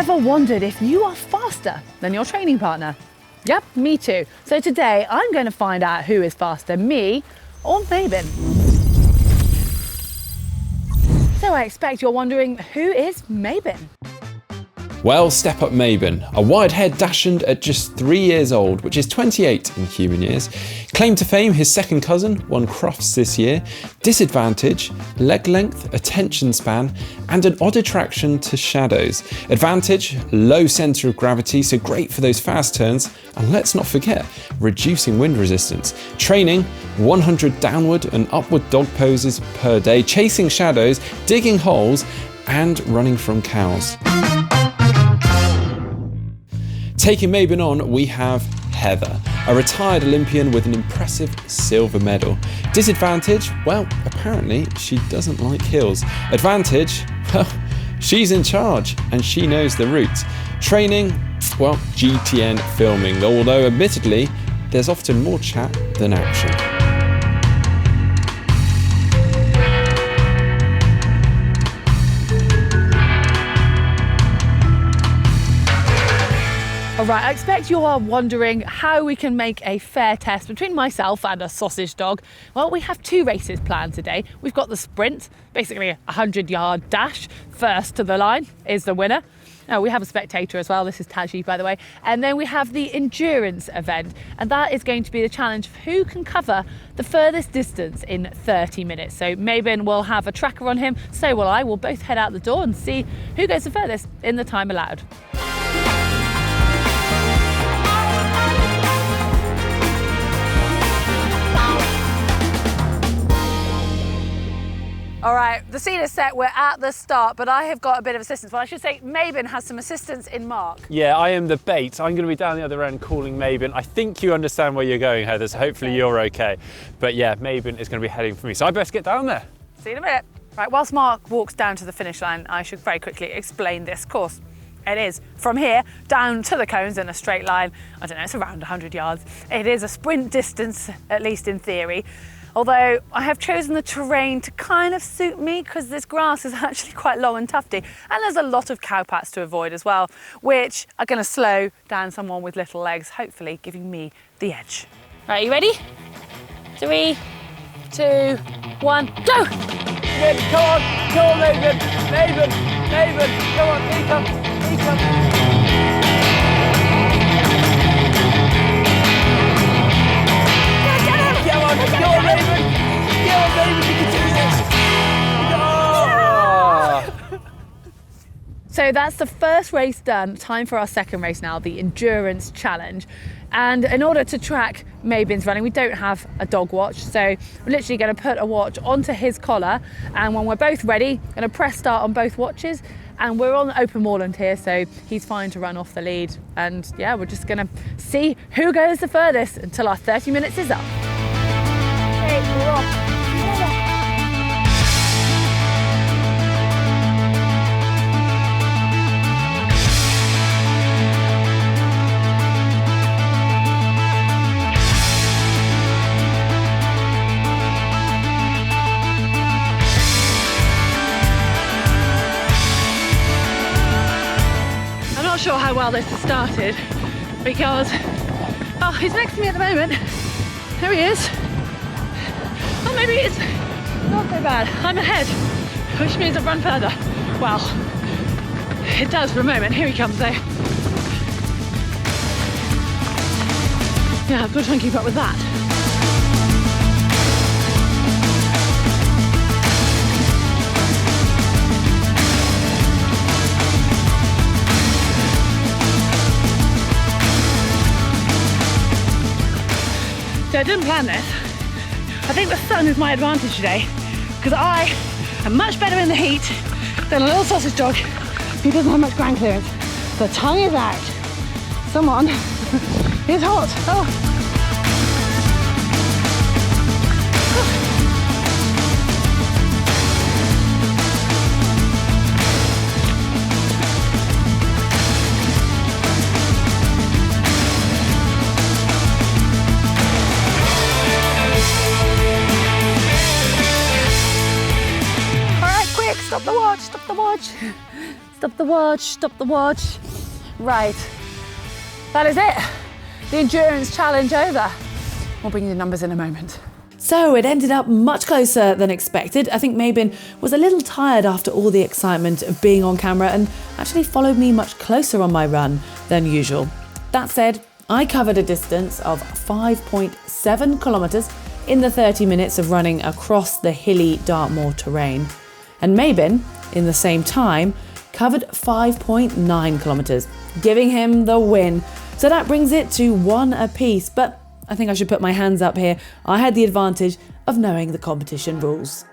Ever wondered if you are faster than your training partner? Yep, me too. So today I'm going to find out who is faster, me or Mabin. So I expect you're wondering, who is Mabin? Well, step up Mabin, a wide-haired dachshund at just 3 years old, which is 28 in human years. Claim to fame, his second cousin won Crofts this year. Disadvantage, leg length, attention span, and an odd attraction to shadows. Advantage, low centre of gravity, so great for those fast turns. And let's not forget, reducing wind resistance. Training, 100 downward and upward dog poses per day, chasing shadows, digging holes, and running from cows. Taking Mabin on, we have Heather, a retired Olympian with an impressive silver medal. Disadvantage? Well, apparently she doesn't like hills. Advantage? Well, she's in charge and she knows the route. Training? Well, GTN filming, although admittedly, there's often more chat than action. All right, I expect you are wondering how we can make a fair test between myself and a sausage dog. Well, we have 2 races planned today. We've got the sprint, basically a 100-yard dash. First to the line is the winner. Now, we have a spectator as well. This is Taji, by the way. And then we have the endurance event. And that is going to be the challenge of who can cover the furthest distance in 30 minutes. So Mabin will have a tracker on him. So will I. We'll both head out the door and see who goes the furthest in the time allowed. All right, the scene is set, we're at the start, but I have got a bit of assistance. Well, I should say Mabin has some assistance in Mark. Yeah, I am the bait. I'm going to be down the other end calling Mabin. I think you understand where you're going, Heather, so hopefully you're okay. But yeah, Mabin is going to be heading for me, so I best get down there. See you in a minute. Right, whilst Mark walks down to the finish line, I should very quickly explain this course. It is from here down to the cones in a straight line. I don't know, it's around 100 yards. It is a sprint distance, at least in theory. Although I have chosen the terrain to kind of suit me because this grass is actually quite long and tufty, and there's a lot of cowpats to avoid as well, which are going to slow down someone with little legs, hopefully giving me the edge. Right, you ready? 3, 2, 1, go! Good, come on, Mabin, come on, here he comes, here he comes. Go on, Mabin! Go on, Mabin, you can do this! Oh. So that's the first race done. Time for our second race now, the endurance challenge. And in order to track Mabin's running, we don't have a dog watch. So we're literally going to put a watch onto his collar. And when we're both ready, going to press start on both watches. And we're on open moorland here, so he's fine to run off the lead. And yeah, we're just going to see who goes the furthest until our 30 minutes is up. I'm not sure how well this has started because, oh, he's next to me at the moment. There he is. Oh, maybe it's not so bad. I'm ahead, which means I've run further. Well, it does for a moment. Here he comes though. Yeah, I've got to try and keep up with that. So I didn't plan this. I think the sun is my advantage today because I am much better in the heat than a little sausage dog who doesn't have much ground clearance. The tongue is out. Someone is hot. Oh. Stop the watch, stop the watch. Stop the watch, stop the watch. Right, that is it. The endurance challenge over. We'll bring you the numbers in a moment. So it ended up much closer than expected. I think Mabin was a little tired after all the excitement of being on camera and actually followed me much closer on my run than usual. That said, I covered a distance of 5.7 kilometres in the 30 minutes of running across the hilly Dartmoor terrain. And Mabin, in the same time, covered 5.9 kilometres, giving him the win. So that brings it to 1 apiece, but I think I should put my hands up here. I had the advantage of knowing the competition rules.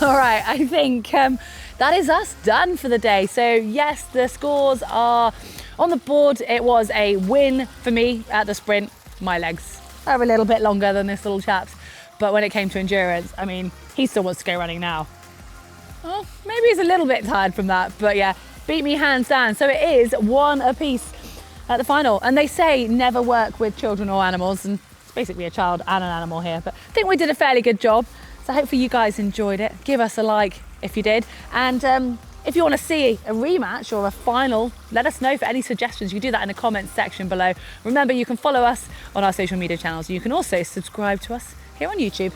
All right, I think that is us done for the day. So yes, the scores are on the board. It was a win for me at the sprint. My legs are a little bit longer than this little chap's, but when it came to endurance, I mean, he still wants to go running now. Well, maybe he's a little bit tired from that, but yeah, beat me hands down. So it is 1 apiece at the final. And they say never work with children or animals, and it's basically a child and an animal here, but I think we did a fairly good job. So hopefully you guys enjoyed it. Give us a like if you did. And if you want to see a rematch or a final, let us know for any suggestions. You can do that in the comments section below. Remember, you can follow us on our social media channels. You can also subscribe to us here on YouTube.